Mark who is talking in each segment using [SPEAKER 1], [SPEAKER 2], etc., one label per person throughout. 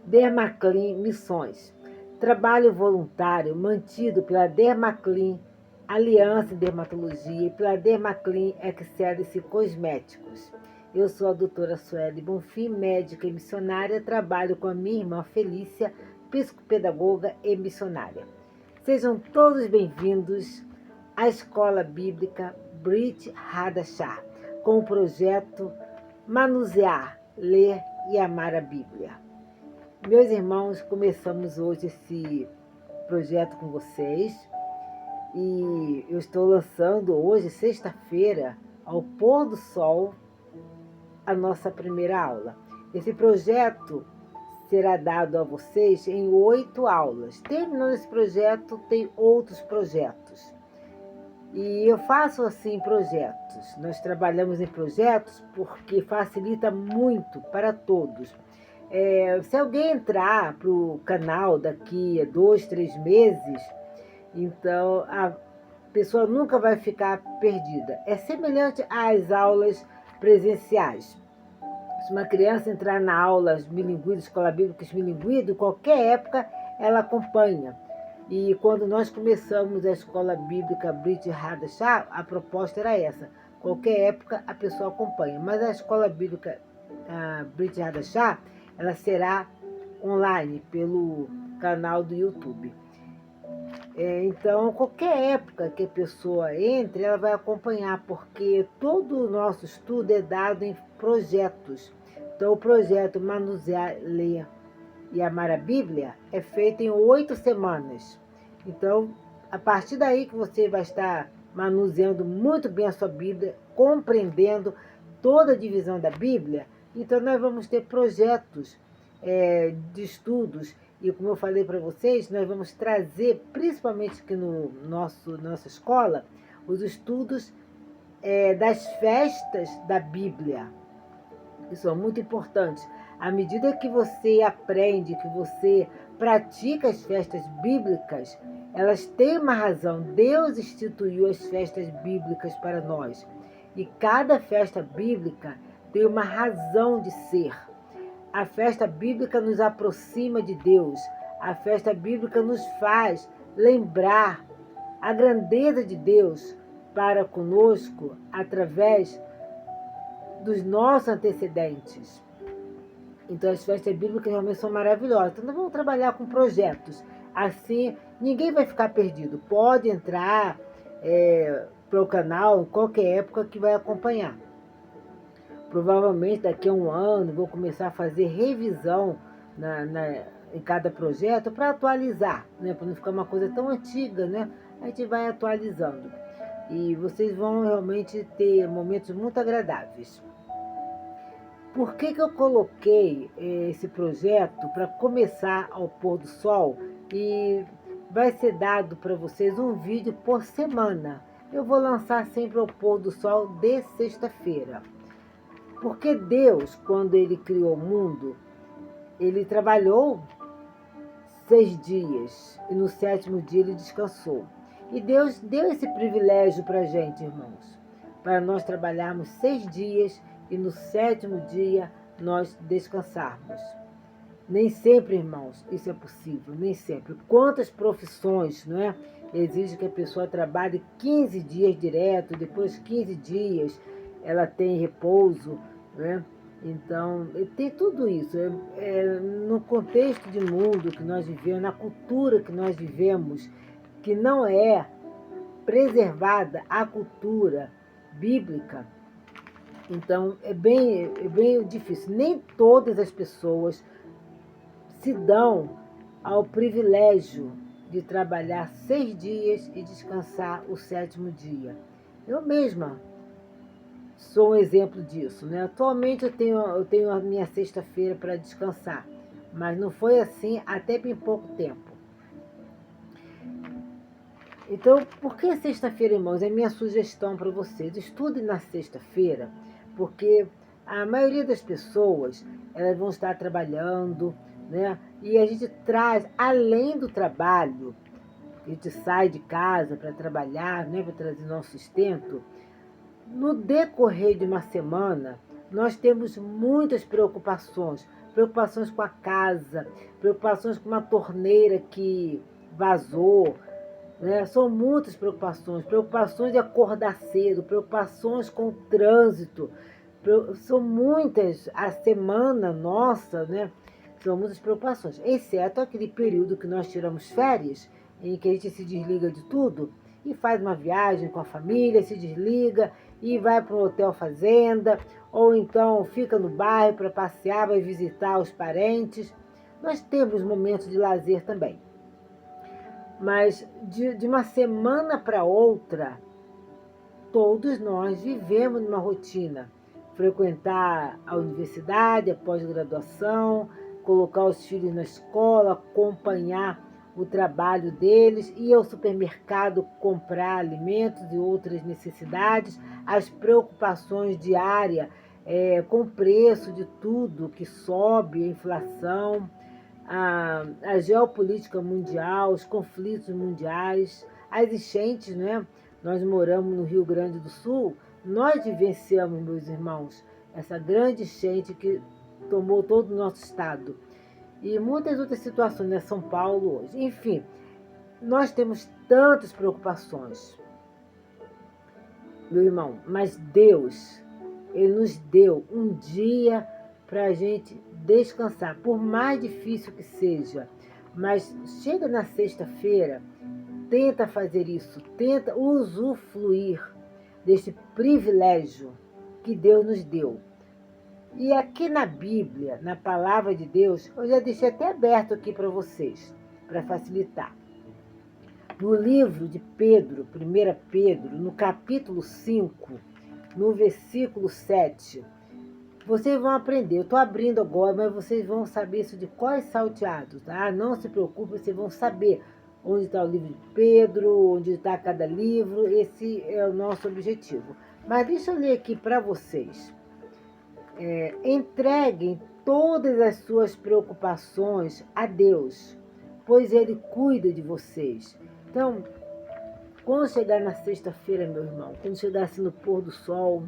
[SPEAKER 1] Dermaclin Missões. Trabalho voluntário mantido pela Dermaclin Aliança em Dermatologia e pela Dermaclin Excelice Cosméticos. Eu sou a doutora Sueli Bonfim, médica e missionária. Trabalho com a minha irmã Felícia, psicopedagoga e missionária. Sejam todos bem-vindos à Escola Bíblica Brit Hadashah, com o projeto Manusear, Ler e Amar a Bíblia. Meus irmãos, começamos hoje esse projeto com vocês e eu estou lançando hoje, sexta-feira, ao pôr do sol, a nossa primeira aula. Esse projeto será dado a vocês em 8 aulas. Terminando esse projeto, tem outros projetos. E eu faço assim projetos. Nós trabalhamos em projetos porque facilita muito para todos. Se alguém entrar para o canal daqui a 2, 3 meses, então a pessoa nunca vai ficar perdida. É semelhante às aulas presenciais. Se uma criança entrar na aula bilíngue, escola bíblica bilíngue, de qualquer época, ela acompanha. E quando nós começamos a escola bíblica Brit Hadashah, a proposta era essa. Qualquer época a pessoa acompanha. Mas a escola bíblica Brit Hadashah, ela será online pelo canal do YouTube. Então, qualquer época que a pessoa entre, ela vai acompanhar, porque todo o nosso estudo é dado em projetos. Então, o projeto Manusear, Ler e Amar a Bíblia é feito em 8 semanas. Então, a partir daí que você vai estar manuseando muito bem a sua Bíblia, compreendendo toda a divisão da Bíblia, então nós vamos ter projetos de estudos. E como eu falei para vocês, nós vamos trazer, principalmente aqui no nossa escola, os estudos das festas da Bíblia. Isso são muito importantes. À medida que você aprende, que você pratica as festas bíblicas, elas têm uma razão. Deus instituiu as festas bíblicas para nós. E cada festa bíblica tem uma razão de ser. A festa bíblica nos aproxima de Deus. A festa bíblica nos faz lembrar a grandeza de Deus para conosco através dos nossos antecedentes. Então, as festas bíblicas realmente são maravilhosas. Então, nós vamos trabalhar com projetos. Assim, ninguém vai ficar perdido. Pode entrar para o canal em qualquer época que vai acompanhar. Provavelmente, daqui a um ano, vou começar a fazer revisão em cada projeto para atualizar, né? Para não ficar uma coisa tão antiga, né? A gente vai atualizando. E vocês vão realmente ter momentos muito agradáveis. Por que eu coloquei esse projeto para começar ao pôr do sol? E vai ser dado para vocês um vídeo por semana. Eu vou lançar sempre ao pôr do sol de sexta-feira. Porque Deus, quando Ele criou o mundo, Ele trabalhou 6 dias e no 7º dia Ele descansou. E Deus deu esse privilégio para a gente, irmãos, para nós trabalharmos 6 dias e no 7º dia nós descansarmos. Nem sempre, irmãos, isso é possível, nem sempre. Quantas profissões, não é? Exige que a pessoa trabalhe 15 dias direto, depois 15 dias ela tem repouso, né? Então, tem tudo isso. No contexto de mundo que nós vivemos, na cultura que nós vivemos, que não é preservada a cultura bíblica, então é bem difícil. Nem todas as pessoas se dão ao privilégio de trabalhar 6 dias e descansar o 7º dia. Eu mesma sou um exemplo disso, né? Atualmente eu tenho a minha sexta-feira para descansar, mas não foi assim até bem pouco tempo. Então, por que sexta-feira, irmãos? É minha sugestão para vocês. Estudem na sexta-feira, porque a maioria das pessoas, elas vão estar trabalhando, né? E a gente traz, além do trabalho, a gente sai de casa para trabalhar, né? Para trazer nosso sustento. No decorrer de uma semana, nós temos muitas preocupações, preocupações com a casa, preocupações com uma torneira que vazou, né? São muitas preocupações, preocupações de acordar cedo, preocupações com o trânsito, são muitas, a semana nossa, né? São muitas preocupações, exceto aquele período que nós tiramos férias, em que a gente se desliga de tudo e faz uma viagem com a família, se desliga e vai para um hotel fazenda, ou então fica no bairro para passear, vai visitar os parentes. Nós temos momentos de lazer também. Mas de uma semana para outra, todos nós vivemos numa rotina. Frequentar a universidade, a pós-graduação, colocar os filhos na escola, acompanhar o trabalho deles, ir ao supermercado comprar alimentos e outras necessidades, as preocupações diárias com o preço de tudo que sobe, a inflação, a geopolítica mundial, os conflitos mundiais, as enchentes, né? Nós moramos no Rio Grande do Sul, nós vivenciamos, meus irmãos, essa grande enchente que tomou todo o nosso estado. E muitas outras situações, né? São Paulo hoje. Enfim, nós temos tantas preocupações, meu irmão, mas Deus, Ele nos deu um dia para a gente descansar, por mais difícil que seja. Mas chega na sexta-feira, tenta fazer isso, tenta usufruir deste privilégio que Deus nos deu. E aqui na Bíblia, na palavra de Deus, eu já deixei até aberto aqui para vocês, para facilitar. No livro de Pedro, 1 Pedro, no capítulo 5, no versículo 7, vocês vão aprender. Eu estou abrindo agora, mas vocês vão saber isso de cor salteado, tá? Não se preocupe, vocês vão saber onde está o livro de Pedro, onde está cada livro. Esse é o nosso objetivo. Mas deixa eu ler aqui para vocês. Entreguem todas as suas preocupações a Deus, pois Ele cuida de vocês. Então, quando chegar na sexta-feira, meu irmão, quando chegar assim no pôr do sol,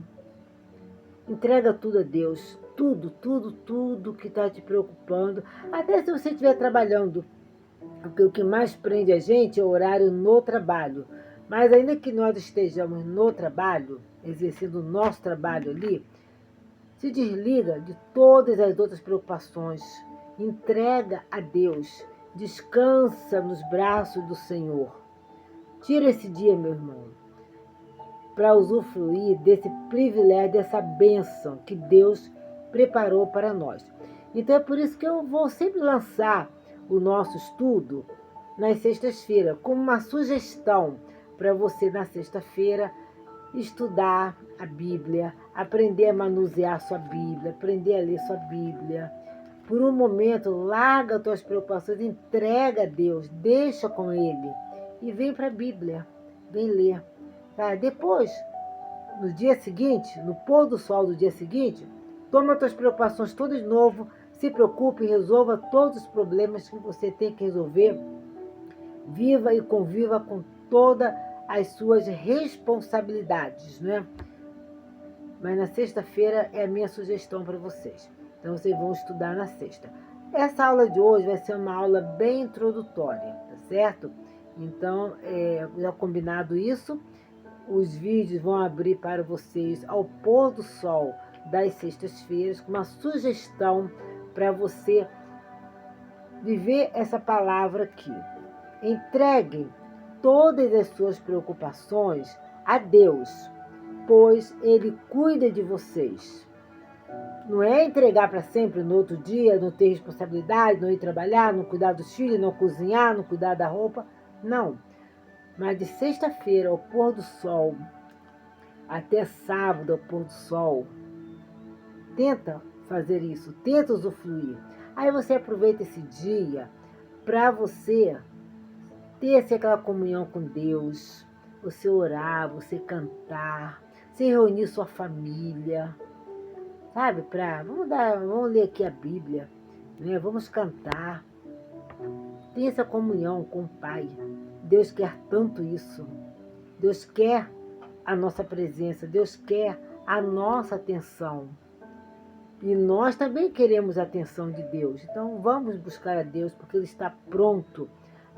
[SPEAKER 1] entrega tudo a Deus, tudo, tudo, tudo que está te preocupando. Até se você estiver trabalhando, porque o que mais prende a gente é o horário no trabalho. Mas ainda que nós estejamos no trabalho, exercendo o nosso trabalho ali, se desliga de todas as outras preocupações, entrega a Deus, descansa nos braços do Senhor. Tira esse dia, meu irmão, para usufruir desse privilégio, dessa bênção que Deus preparou para nós. Então é por isso que eu vou sempre lançar o nosso estudo nas sextas-feiras, como uma sugestão para você na sexta-feira estudar a Bíblia, aprender a manusear sua Bíblia, aprender a ler sua Bíblia. Por um momento, larga as tuas preocupações, entrega a Deus, deixa com Ele e vem para a Bíblia, vem ler. Tá? Depois, no dia seguinte, no pôr do sol do dia seguinte, toma as tuas preocupações todas de novo, se preocupe e resolva todos os problemas que você tem que resolver. Viva e conviva com todas as suas responsabilidades, né? Mas na sexta-feira é a minha sugestão para vocês. Então vocês vão estudar na sexta. Essa aula de hoje vai ser uma aula bem introdutória, tá certo? Então, já combinado isso, os vídeos vão abrir para vocês ao pôr do sol das sextas-feiras, com uma sugestão para você viver essa palavra aqui. Entreguem todas as suas preocupações a Deus, pois Ele cuida de vocês. Não é entregar para sempre no outro dia, não ter responsabilidade, não ir trabalhar, não cuidar dos filhos, não cozinhar, não cuidar da roupa. Não. Mas de sexta-feira ao pôr do sol, até sábado ao pôr do sol, tenta fazer isso, tenta usufruir. Aí você aproveita esse dia para você ter aquela comunhão com Deus, você orar, você cantar, você reunir sua família, sabe? Vamos ler aqui a Bíblia, né? Vamos cantar. Tem essa comunhão com o Pai. Deus quer tanto isso. Deus quer a nossa presença, Deus quer a nossa atenção. E nós também queremos a atenção de Deus. Então vamos buscar a Deus, porque Ele está pronto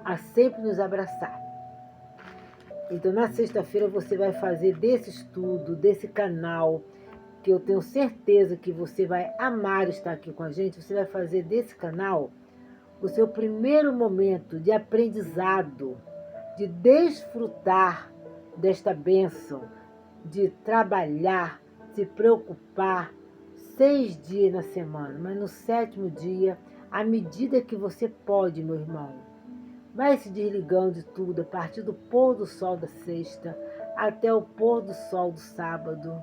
[SPEAKER 1] a sempre nos abraçar. Então na sexta-feira você vai fazer desse estudo, desse canal, que eu tenho certeza que você vai amar estar aqui com a gente, você vai fazer desse canal o seu primeiro momento de aprendizado, de desfrutar desta bênção, de trabalhar, se preocupar 6 dias na semana, mas no 7º dia, à medida que você pode, meu irmão, vai se desligando de tudo, a partir do pôr do sol da sexta até o pôr do sol do sábado,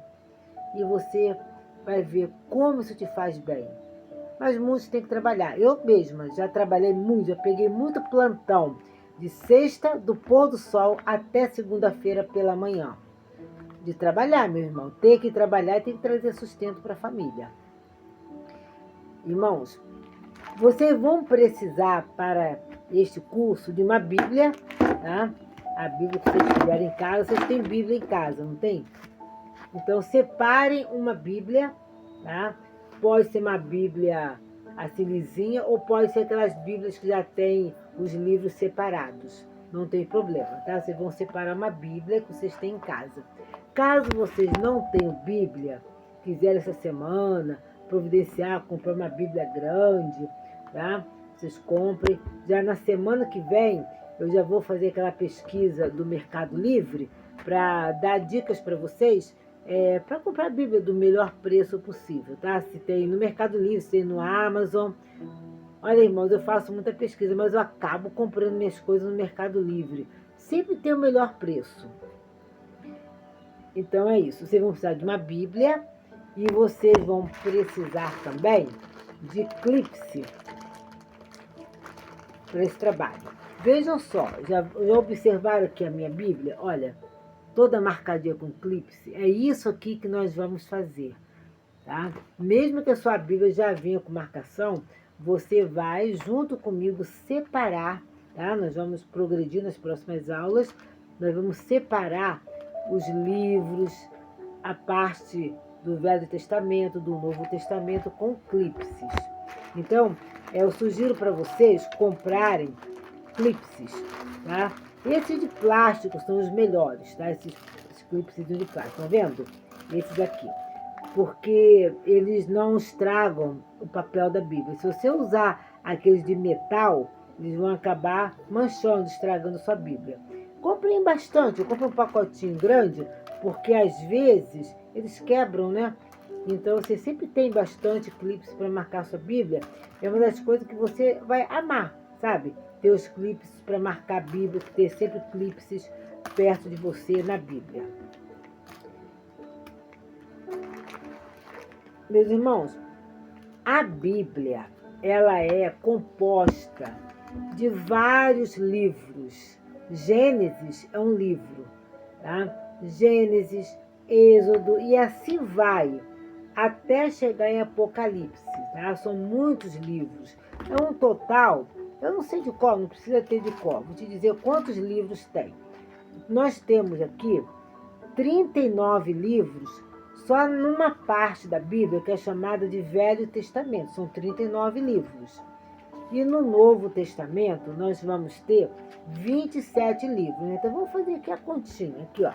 [SPEAKER 1] e você vai ver como isso te faz bem. Mas muitos têm que trabalhar. Eu mesma já trabalhei muito, já peguei muito plantão, de sexta, do pôr do sol até segunda-feira pela manhã. De trabalhar, meu irmão. Tem que trabalhar e tem que trazer sustento para a família. Irmãos, vocês vão precisar para este curso de uma Bíblia, tá? A Bíblia que vocês tiverem em casa, vocês têm Bíblia em casa, não tem? Então separem uma Bíblia, tá? Pode ser uma Bíblia assim lisinha ou pode ser aquelas Bíblias que já tem os livros separados. Não tem problema, tá? Vocês vão separar uma Bíblia que vocês têm em casa. Caso vocês não tenham Bíblia, quiserem essa semana providenciar, comprar uma Bíblia grande, tá? Vocês comprem. Já na semana que vem, eu já vou fazer aquela pesquisa do Mercado Livre para dar dicas para vocês para comprar a Bíblia do melhor preço possível, tá? Se tem no Mercado Livre, se tem no Amazon. Olha, irmãos, eu faço muita pesquisa, mas eu acabo comprando minhas coisas no Mercado Livre. Sempre tem o melhor preço. Então é isso. Vocês vão precisar de uma Bíblia e vocês vão precisar também de clipse para esse trabalho. Vejam só, já observaram aqui a minha Bíblia? Olha, toda marcadinha com clipse. É isso aqui que nós vamos fazer, tá? Mesmo que a sua Bíblia já venha com marcação, você vai, junto comigo, separar, tá? Nós vamos progredir nas próximas aulas, nós vamos separar os livros, a parte do Velho Testamento, do Novo Testamento, com clipses. Então, eu sugiro para vocês comprarem clipses, tá? Esses de plástico são os melhores, tá? Esses clipes de plástico, tá vendo? Esses aqui. Porque eles não estragam o papel da Bíblia. Se você usar aqueles de metal, eles vão acabar manchando, estragando sua Bíblia. Comprem bastante, eu compro um pacotinho grande, porque às vezes eles quebram, né? Então você sempre tem bastante clipes para marcar sua Bíblia. É uma das coisas que você vai amar, sabe? Ter os clipes para marcar a Bíblia, ter sempre clipes perto de você na Bíblia. Meus irmãos, a Bíblia, ela é composta de vários livros. Gênesis é um livro, tá? Gênesis, Êxodo e assim vai, até chegar em Apocalipse, tá? São muitos livros. É um total, eu não sei de qual, não precisa ter de qual. Vou te dizer quantos livros tem. Nós temos aqui 39 livros só numa parte da Bíblia que é chamada de Velho Testamento. São 39 livros. E no Novo Testamento nós vamos ter 27 livros. Então vamos fazer aqui a continha. Aqui, ó.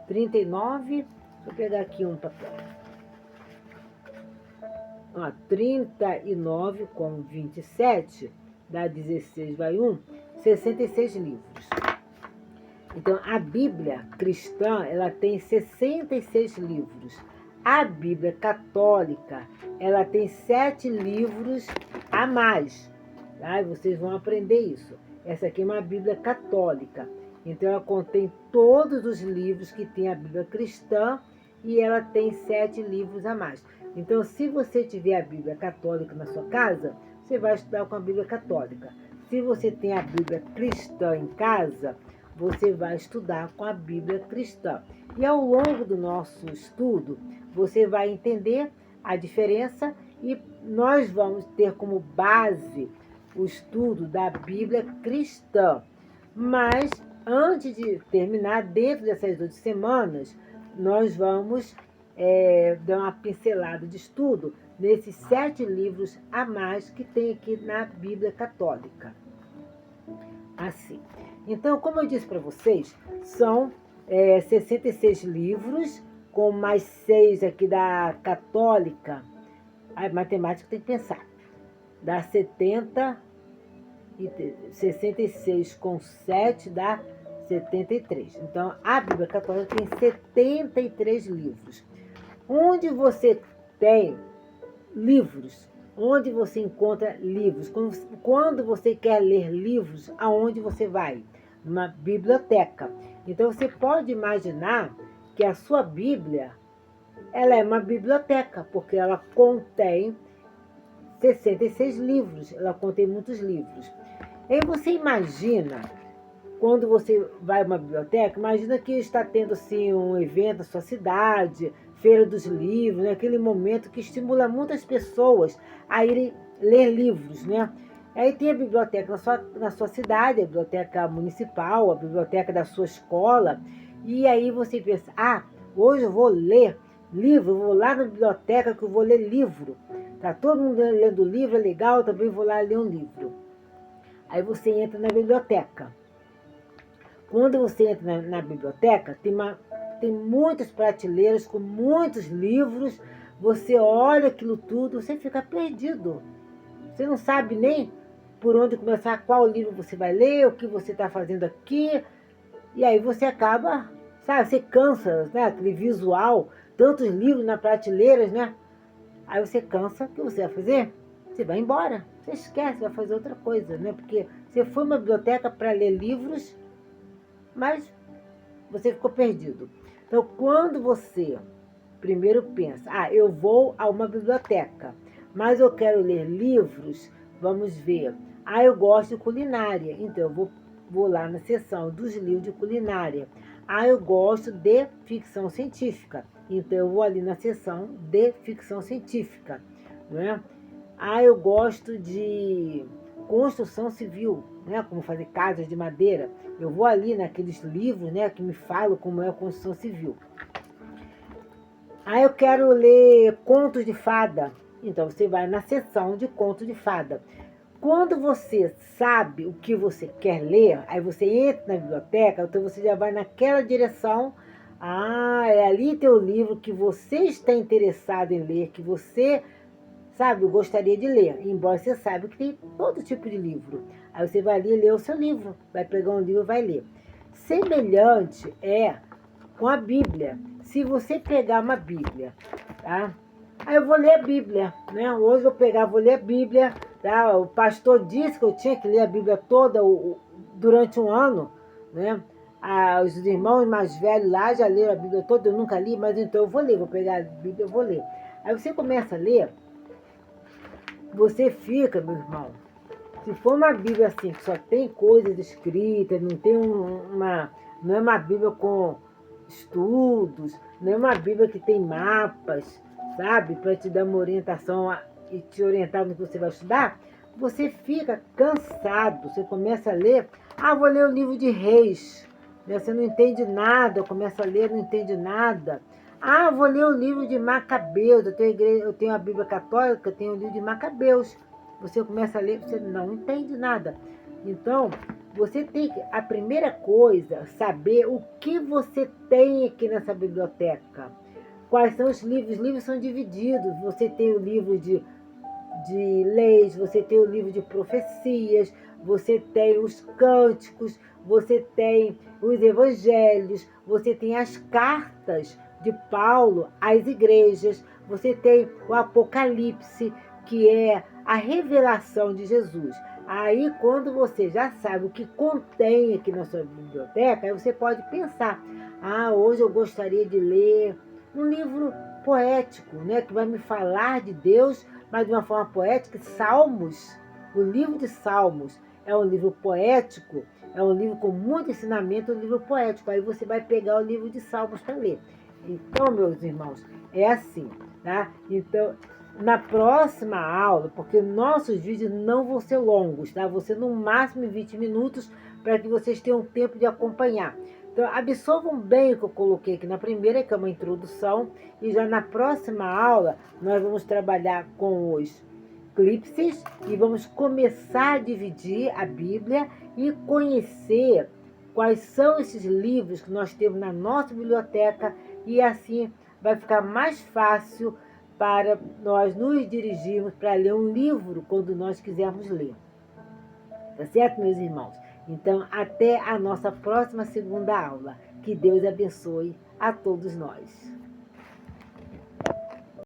[SPEAKER 1] 39. Deixa eu pegar aqui um papel. Ó, 39 com 27, dá 16, vai 1, 66 livros. Então, a Bíblia cristã, ela tem 66 livros. A Bíblia católica, ela tem 7 livros a mais. Tá? E vocês vão aprender isso. Essa aqui é uma Bíblia católica. Então, ela contém todos os livros que tem a Bíblia cristã e ela tem 7 livros a mais. Então, se você tiver a Bíblia católica na sua casa, você vai estudar com a Bíblia católica. Se você tem a Bíblia cristã em casa, você vai estudar com a Bíblia cristã. E ao longo do nosso estudo, você vai entender a diferença e nós vamos ter como base o estudo da Bíblia cristã. Mas, antes de terminar, dentro dessas 8 semanas, nós vamos dar uma pincelada de estudo nesses 7 livros a mais que tem aqui na Bíblia Católica. Assim. Então, como eu disse para vocês, são 66 livros, com mais 6 aqui da Católica. A matemática tem que pensar. Dá 70, e 66 com 7 dá 73. Então, a Bíblia Católica tem 73 livros. Onde você tem livros, onde você encontra livros, quando você quer ler livros, aonde você vai? Numa biblioteca. Então, você pode imaginar que a sua Bíblia, ela é uma biblioteca, porque ela contém 66 livros, ela contém muitos livros. E aí você imagina, quando você vai a uma biblioteca, imagina que está tendo assim, um evento na sua cidade, Feira dos Livros, né? Aquele momento que estimula muitas pessoas a irem ler livros, né? Aí tem a biblioteca na sua cidade, a biblioteca municipal, a biblioteca da sua escola, e aí você pensa, hoje eu vou ler livro, vou lá na biblioteca que eu vou ler livro. Tá todo mundo lendo livro, é legal, eu também vou lá ler um livro. Aí você entra na biblioteca. Quando você entra na biblioteca, tem muitas prateleiras com muitos livros. Você olha aquilo tudo, você fica perdido. Você não sabe nem por onde começar, qual livro você vai ler, o que você está fazendo aqui. E aí você acaba, sabe, você cansa, né? Aquele visual, tantos livros na prateleiras, né? Aí você cansa, o que você vai fazer? Você vai embora. Você esquece, vai fazer outra coisa, né? Porque você foi a uma biblioteca para ler livros, mas você ficou perdido. Então, quando você primeiro pensa, eu vou a uma biblioteca, mas eu quero ler livros, vamos ver. Eu gosto de culinária, então eu vou lá na seção dos livros de culinária. Eu gosto de ficção científica, então eu vou ali na seção de ficção científica, né? Eu gosto de construção civil, né? Como fazer casas de madeira. Eu vou ali naqueles livros, né, que me falam como é a construção civil. Eu quero ler contos de fada. Então você vai na seção de contos de fada. Quando você sabe o que você quer ler, aí você entra na biblioteca, então você já vai naquela direção. É ali teu livro que você está interessado em ler, que você, sabe, gostaria de ler. Embora você saiba que tem todo tipo de livro. Aí você vai ali ler o seu livro, vai pegar um livro e vai ler. Semelhante é com a Bíblia. Se você pegar uma Bíblia, tá? Aí eu vou ler a Bíblia, né? Hoje eu vou ler a Bíblia, tá? O pastor disse que eu tinha que ler a Bíblia toda durante um ano, né? Os irmãos mais velhos lá já leram a Bíblia toda, eu nunca li, mas então eu vou ler, vou pegar a Bíblia, eu vou ler. Aí você começa a ler, você fica, meu irmão, se for uma Bíblia assim, que só tem coisas escritas, não tem não é uma Bíblia com estudos, não é uma Bíblia que tem mapas, sabe, para te dar uma orientação e te orientar no que você vai estudar, você fica cansado, você começa a ler, vou ler o livro de Reis, né? Você não entende nada, começa a ler, não entende nada. Vou ler o livro de Macabeus, eu tenho a Bíblia Católica, eu tenho o livro de Macabeus. Você começa a ler, você não entende nada. Então, você tem que, a primeira coisa, saber o que você tem aqui nessa biblioteca. Quais são os livros? Os livros são divididos. Você tem o livro de leis, você tem o livro de profecias, você tem os cânticos, você tem os evangelhos, você tem as cartas de Paulo às igrejas, você tem o Apocalipse, que é a revelação de Jesus. Aí, quando você já sabe o que contém aqui na sua biblioteca, aí você pode pensar, hoje eu gostaria de ler um livro poético, né, que vai me falar de Deus, mas de uma forma poética. Salmos, o livro de Salmos é um livro poético, é um livro com muito ensinamento, um livro poético. Aí você vai pegar o livro de Salmos para ler. Então, meus irmãos, é assim, tá? Então, na próxima aula, porque nossos vídeos não vão ser longos, tá? Vão ser no máximo 20 minutos para que vocês tenham tempo de acompanhar. Então, absorvam bem o que eu coloquei aqui na primeira, que é uma introdução, e já na próxima aula nós vamos trabalhar com os eclipses e vamos começar a dividir a Bíblia e conhecer quais são esses livros que nós temos na nossa biblioteca, e assim vai ficar mais fácil para nós nos dirigirmos para ler um livro quando nós quisermos ler. Tá certo, meus irmãos? Então, até a nossa próxima segunda aula. Que Deus abençoe a todos nós.